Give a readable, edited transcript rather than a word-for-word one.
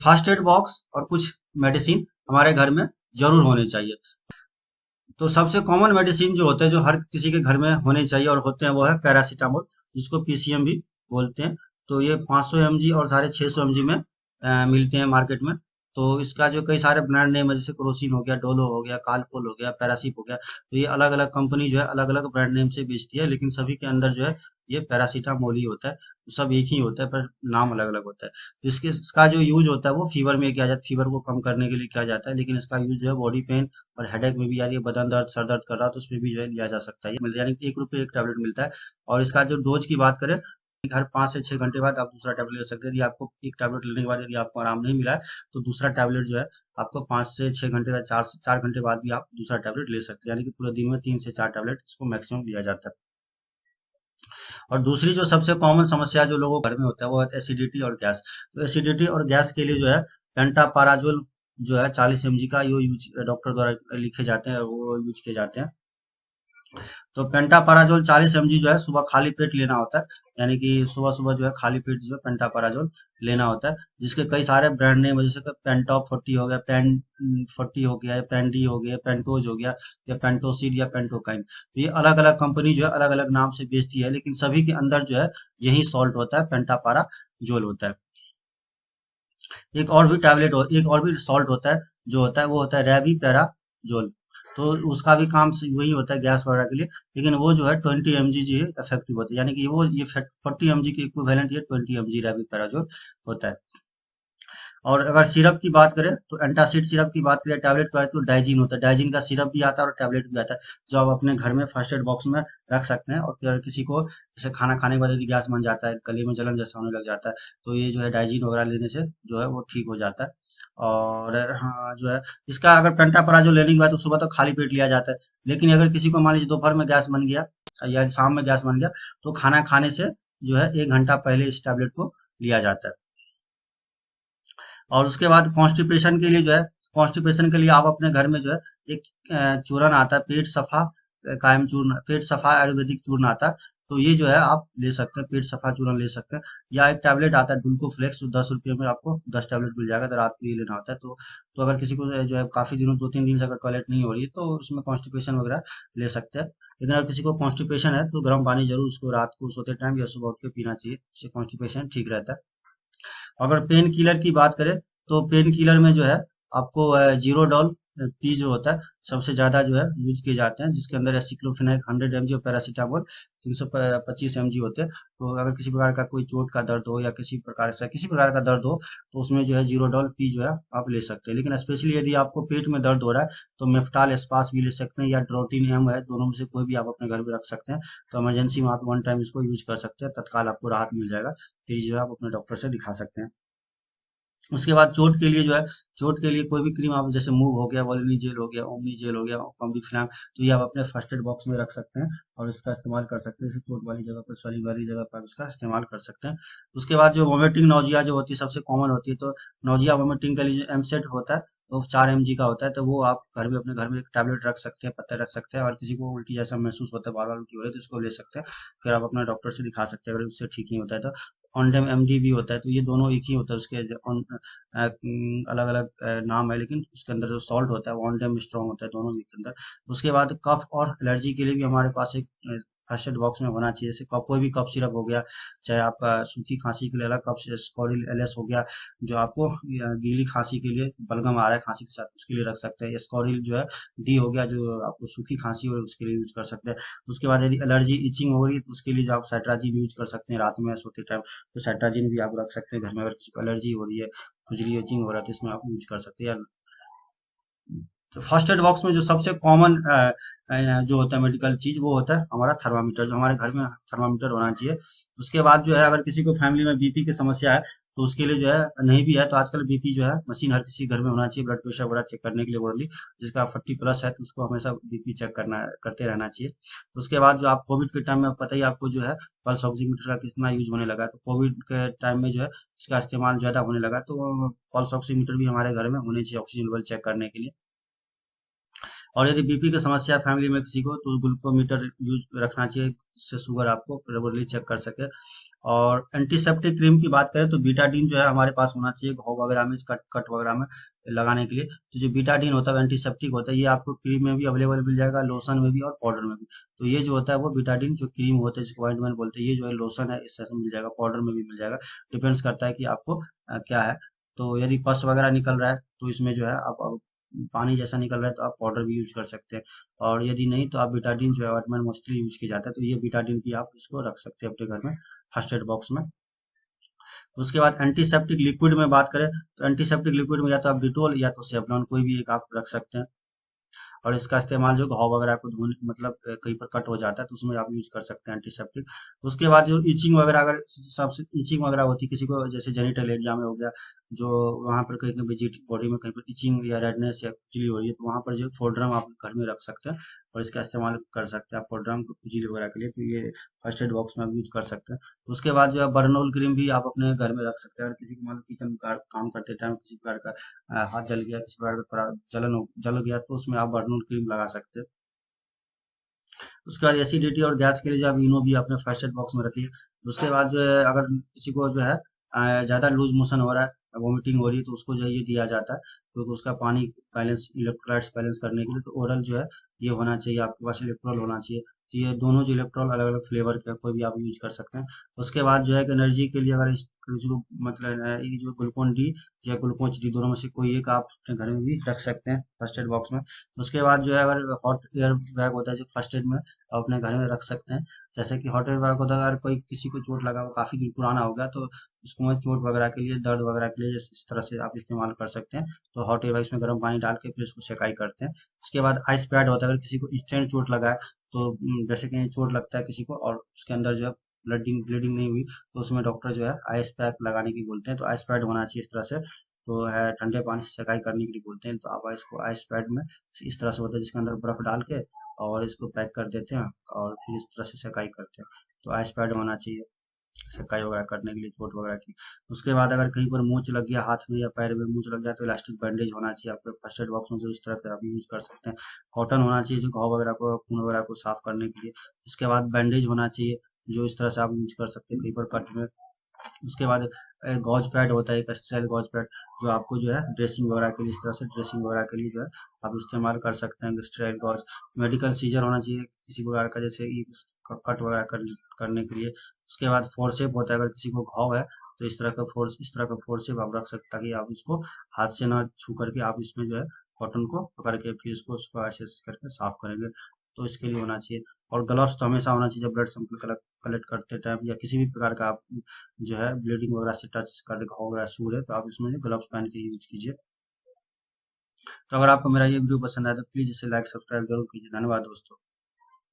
First aid box और कुछ medicine हमारे घर में जरूर होने चाहिए। तो सबसे कॉमन मेडिसिन जो होते हैं, जो हर किसी के घर में होने चाहिए और होते हैं, वो है पैरासीटामोल, जिसको पीसीएम भी बोलते हैं। तो ये 500 mg और 650 mg में मिलते हैं मार्केट में। तो इसका जो कई सारे ब्रांड नेम है, जैसे क्रोसिन हो गया, डोलो हो गया, कालपोल हो गया, पैरासिप हो गया। तो ये अलग अलग कंपनी जो है अलग अलग ब्रांड नेम से बेचती है, लेकिन सभी के अंदर जो है ये पैरासीटामोल ही होता है। तो सब एक ही होता है, पर नाम अलग अलग होता है। तो इसका जो यूज होता है वो फीवर में किया जाता है, फीवर को कम करने के लिए किया जाता है। लेकिन इसका यूज जो है बॉडी पेन और हेडेक में भी, यानी बदन दर्द, सर दर्द कर रहा है तो उसमें भी जो है लिया जा सकता है। यानी 1 रुपये एक टैबलेट मिलता है। और इसका जो डोज की बात करें, हर 5 से 6 घंटे बाद आप दूसरा टैबलेट ले सकते हैं। यदि आपको एक टैबलेट लेने के बाद यदि आपको आराम नहीं मिला है, तो दूसरा टैबलेट जो है आपको 5 से 6 घंटे बाद, 4 घंटे बाद भी आप दूसरा टैबलेट ले सकते हैं। यानी कि पूरे दिन में 3 से 4 टैबलेट इसको मैक्सिमम लिया जाता है। और दूसरी जो सबसे कॉमन समस्या जो लोगों के घर में होता है, वो है एसिडिटी और गैस। तो एसिडिटी और गैस के लिए जो है पेंटापाराजोल जो है 40 mg का, यो यूज डॉक्टर द्वारा लिखे जाते हैं, वो यूज किए जाते हैं। तो पेंटापाराजोल 40 mg जो है सुबह खाली पेट लेना होता है। यानी कि सुबह सुबह जो है खाली पेट जो है पेंटापाराजोल लेना होता है, जिसके कई सारे ब्रांड नेम है, जैसे कि पेंटॉप 40 हो गया, पेन 40 हो गया, पेंडी हो गया, पेंटोज हो गया, या पेंटोसिड या पेंटोकाइन। तो ये अलग अलग कंपनी जो है अलग अलग नाम से बेचती है, लेकिन सभी के अंदर जो है यही सॉल्ट होता है, पेंटापाराजोल होता है। एक और भी सॉल्ट होता है, जो होता है वो होता है रेबी पैराजोल। तो उसका भी काम वही होता है गैस वगैरह के लिए। लेकिन वो जो है 20 mg जो है इफेक्टिव होता है, यानी कि वो ये 40 mg के इक्विवेलेंट, ये 20 mg रेबी पैराजोल होता है। और अगर सिरप की बात करें, तो एंटासिड सिरप की बात करें, टैबलेट की बात करें, तो डाइजीन होता है। डाइजीन का सिरप भी आता है और टैबलेट भी आता है, जो आप अपने घर में फर्स्ट एड बॉक्स में रख सकते हैं। और अगर किसी को जैसे खाना खाने के बाद यदि गैस बन जाता है, गले में जलन जैसा होने लग जाता है, तो ये जो है डाइजीन वगैरह लेने से जो है वो ठीक हो जाता है। और हाँ, जो है इसका अगर पेंटापराजोल लेने के बाद तो सुबह तो खाली पेट लिया जाता है। लेकिन अगर किसी को मान लीजिए दोपहर में गैस बन गया या शाम में गैस बन गया, तो खाना खाने से जो है 1 घंटा पहले इस टैबलेट को लिया जाता है। और उसके बाद कॉन्स्टिपेशन के लिए जो है, कॉन्स्टिपेशन के लिए आप अपने घर में जो है एक चूरन आता है, पेट सफा कायम चूर्ण, पेट सफा आयुर्वेदिक चूर्ण आता है। तो ये जो है आप ले सकते हैं, पेट सफा चूर्ण ले सकते हैं। या एक टैबलेट आता है डुल्को फ्लेक्स, जो 10 रुपये में आपको 10 टैबलेट मिल जाएगा, तो रात को ये लेना होता है। तो अगर किसी को जो है काफी दिनों 2-3 दिन से अगर टॉयलेट नहीं हो रही है, तो उसमें कॉन्स्टिपेशन वगैरह ले सकते हैं। लेकिन अगर किसी को कॉन्स्टिपेशन है, तो गर्म पानी जरूर उसको रात को सोते टाइम या सुबह उठ के पीना चाहिए, इससे कॉन्स्टिपेशन ठीक रहता है। अगर पेन किलर की बात करें, तो पेन किलर में जो है आपको जीरोडॉल पी जो होता है सबसे ज्यादा जो है यूज किए जाते हैं, जिसके अंदर एसिक्लोफेनाक 100 mg और पैरासीटामोल 325 mg होते हैं। तो अगर किसी प्रकार का कोई चोट का दर्द हो या किसी प्रकार का दर्द हो, तो उसमें जो है जीरोडॉल पी जो है आप ले सकते हैं। लेकिन स्पेशली यदि आपको पेट में दर्द हो रहा है, तो मेफ्टाल एस्पास भी ले सकते हैं, या ड्रोटिन एम है, दोनों में से कोई भी आप अपने घर में रख सकते हैं। तो इमरजेंसी में आप 1 टाइम इसको यूज कर सकते हैं, तत्काल आपको राहत मिल जाएगा। तो ये जो है आप अपने डॉक्टर से दिखा सकते हैं। उसके बाद चोट के लिए जो है, चोट के लिए कोई भी क्रीम आप, जैसे मूव हो गया, वोलिनी जेल हो गया, ओमनी जेल हो गया, कॉम्बीफ्लैम, तो ये आप अपने फर्स्ट एड बॉक्स में रख सकते हैं और इसका इस्तेमाल कर सकते हैं। जैसे चोट वाली जगह पर, swelling वाली जगह पर आप इसका इस्तेमाल कर सकते हैं। उसके बाद जो वोमिटिंग नौजिया जो होती है सबसे कॉमन होती है, तो नौजिया वोमिटिंग के लिए जो एमसेट होता है, वो 4 mg का होता है। तो वो आप घर में अपने घर में एक टैबलेट रख सकते हैं, पत्ते रख सकते हैं। और किसी को उल्टी जैसा महसूस होता है, बार बार उल्टी हो रही है, तो इसको ले सकते हैं। फिर आप अपने डॉक्टर से दिखा सकते हैं, अगर उससे ठीक नहीं होता है तो। ऑनडेम एमडी भी होता है, तो ये दोनों एक ही होता है। उसके अलग अलग नाम है, लेकिन उसके अंदर जो सॉल्ट होता है वो ऑनडेम स्ट्रॉन्ग होता है, दोनों के अंदर। उसके बाद कफ और एलर्जी के लिए भी हमारे पास एक फर्स्ट एड बॉक्स में होना चाहिए। जैसे कफ, कोई भी कफ सिरप हो गया, चाहे आपका सूखी खांसी के लिए अलग कफ, स्कोरिल एलएस हो गया, जो आपको गीली खांसी के लिए, बलगम आ रहा है खांसी के साथ, उसके लिए रख सकते हैं। स्कोरिल जो है डी हो गया, जो आपको सूखी खांसी हो उसके लिए यूज कर सकते हैं। उसके बाद यदि एलर्जी इचिंग हो रही है, तो उसके लिए जो आप साइट्राजिन यूज कर सकते हैं रात में सोते टाइम। तो साइट्राजिन भी आप रख सकते हैं घर में। अगर किसी को एलर्जी हो रही है, खुजली इचिंग हो रहा है, तो इसमें आप यूज कर सकते हैं। या तो फर्स्ट एड बॉक्स में जो सबसे कॉमन जो होता है मेडिकल चीज, वो होता है हमारा थर्मामीटर, जो हमारे घर में थर्मामीटर होना चाहिए। उसके बाद जो है, अगर किसी को फैमिली में बीपी की समस्या है, तो उसके लिए जो है, नहीं भी है तो आजकल बीपी जो है मशीन हर किसी घर में होना चाहिए, ब्लड प्रेशर वगैरह चेक करने के लिए बोली, जिसका 40+ है, तो उसको हमेशा बीपी चेक करते रहना चाहिए। उसके बाद जो आप कोविड के टाइम में, पता ही आपको जो है पल्स ऑक्सीमीटर का कितना यूज होने लगा है, तो कोविड के टाइम में जो है इसका इस्तेमाल ज्यादा होने लगा, तो पल्स ऑक्सीमीटर भी हमारे घर में होने चाहिए ऑक्सीजन लेवल चेक करने के लिए। और यदि बीपी की समस्या है फैमिली में किसी को, तो ग्लूकोमीटर यूज रखना चाहिए, जिससे शुगर आपको रेगुलरली चेक कर सके। और एंटीसेप्टिक क्रीम की बात करें तो बीटाडीन जो है हमारे पास होना चाहिए घाव वगैरह में, कट कट वगैरह में लगाने के लिए। तो जो बीटाडीन होता है एंटीसेप्टिक होता है, ये आपको क्रीम में भी अवेलेबल मिल जाएगा, लोशन में भी और पाउडर में भी। तो ये जो होता है वो बीटाडीन जो क्रीम होता है जिसको ऑइंटमेंट बोलते हैं, ये जो है लोशन है इससे मिल जाएगा, पाउडर में भी मिल जाएगा। डिपेंड्स करता है कि आपको क्या है। तो यदि पस वगैरह निकल रहा है तो इसमें जो है आप पानी जैसा निकल रहा है तो आप पाउडर भी यूज कर सकते हैं। और यदि नहीं तो आप बीटाडीन जो है ऑइंटमेंट मोस्टली यूज किया जाता है, तो ये बीटाडीन भी आप इसको रख सकते हैं अपने घर में फर्स्ट एड बॉक्स में। उसके बाद एंटीसेप्टिक लिक्विड में बात करें तो एंटीसेप्टिक लिक्विड में या तो आप डिटोल या तो सेवलॉन कोई भी एक आप रख सकते हैं। और इसका इस्तेमाल जो घाव वगैरह को धोने मतलब कहीं पर कट हो जाता है तो उसमें आप यूज कर सकते हैं एंटीसेप्टिक। उसके बाद जो इचिंग वगैरह अगर सबसे इचिंग वगैरह होती है किसी को, जैसे जेनिटल एरिया में हो गया, जो वहां पर कहीं कहीं बॉडी में कहीं पर इचिंग या रेडनेस या खुजली हो रही है, तो वहां पर जो फोड्रम आप घर में रख सकते हैं और इसका इस्तेमाल कर सकते हैं आप फोड्रम को खुजली वगैरह के लिए। तो ये फर्स्ट एड बॉक्स में आप यूज कर सकते हैं। उसके बाद जो है बर्नोल क्रीम भी आप अपने घर में रख सकते हैं। अगर किसी को मतलब किचन का काम करते टाइम किसी प्रकार का हाथ जल गया, किसी प्रकार का थोड़ा जल गया, तो उसमें आप बर्नोल क्रीम लगा सकते हैं। उसके बाद एसिडिटी और गैस के लिए जो आप इनो भी अपने फर्स्ट एड बॉक्स में रखिए। उसके बाद जो है अगर किसी को जो है ज़्यादा लूज मोशन हो रहा है, वोमिटिंग हो रही है, तो उसको जो है ये दिया जाता है, तो उसका पानी बैलेंस, इलेक्ट्रोलाइट्स बैलेंस करने के लिए तो ओरल जो है ये होना चाहिए, आपके पास इलेक्ट्रॉल होना चाहिए। तो ये दोनों जो इलेक्ट्रॉल अलग अलग फ्लेवर के कोई भी आप यूज कर सकते हैं। उसके बाद जो है कि एनर्जी के लिए अगर किसी को मतलब ये जो ग्लूकोन डी या ग्लूकोज डी दोनों में से कोई एक आप अपने घर में भी रख सकते हैं फर्स्ट एड बॉक्स में। उसके बाद जो है अगर हॉट एयर बैग होता है जो फर्स्ट एड में आप अपने घर में रख सकते हैं। जैसे कि हॉट एयर बैग होता है, अगर कोई किसी को चोट लगा हो काफी दिन पुराना हो गया, तो इसको मैं चोट वगैरह के लिए, दर्द वगैरह के लिए इस तरह से आप इस्तेमाल कर सकते हैं। तो हॉट एयर बैग में गर्म पानी डाल के फिर इसको सेकाई करते हैं। उसके बाद आइस पैड होता है, अगर किसी को इंस्टेंट चोट लगा है, तो जैसे कि चोट लगता है किसी को और उसके अंदर जो है ब्लडिंग ब्लीडिंग नहीं हुई, तो उसमें डॉक्टर जो है आइस पैक लगाने की बोलते हैं। तो आइस पैड होना चाहिए इस तरह से, तो है ठंडे पानी से सेकाई करने के लिए बोलते हैं। तो आप इसको आइस पैड में इस तरह से होता है जिसके अंदर बर्फ डाल के और इसको पैक कर देते हैं और फिर इस तरह से सेकाई करते हैं। तो आइस पैड होना चाहिए सेकाई वगैरह करने के लिए चोट वगैरह की। उसके बाद अगर कहीं पर मोच लग गया हाथ में या पैर में मोच लग गया, तो इलास्टिक बैंडेज होना चाहिए आपके फर्स्ट एड बॉक्स में, जो इस तरह का आप यूज कर सकते हैं। कॉटन होना चाहिए जो घाव वगैरह को, खून वगैरह को साफ करने के लिए। उसके बाद बैंडेज होना चाहिए जो इस तरह से आप यूज कर सकते हैं कहीं पर कट में। उसके बाद गॉज पैड होता है, एक स्टेराइल गॉज पैड, जो आपको जो है ड्रेसिंग वगैरह के लिए, इस तरह से ड्रेसिंग वगैरह के लिए जो है आप इस्तेमाल कर सकते हैं स्टेराइल गॉज। मेडिकल सीजर होना चाहिए किसी प्रकार का, जैसे कि कट वगैरह करने के लिए। उसके बाद फोर्सेप होता है, अगर किसी को घाव है तो इस तरह का फोर्सेप आप रख सकते, ताकि आप इसको हाथ से ना छू करके आप इसमें जो है कॉटन को पकड़ के फिर इसको उसको ऐसे करके साफ करेंगे। तो इसके लिए होना चाहिए। और ग्लव्स तो हमेशा होना चाहिए जब ब्लड सैंपल कलेक्ट कलेक्ट करते टाइम, या किसी भी प्रकार का आप जो है ब्लीडिंग वगैरह से टच कर घाव वगैरह सूर है, तो आप इसमें ग्लव्स पहन के यूज कीजिए। तो अगर आपको मेरा ये वीडियो पसंद आया तो प्लीज इसे लाइक सब्सक्राइब जरूर कीजिए। धन्यवाद दोस्तों।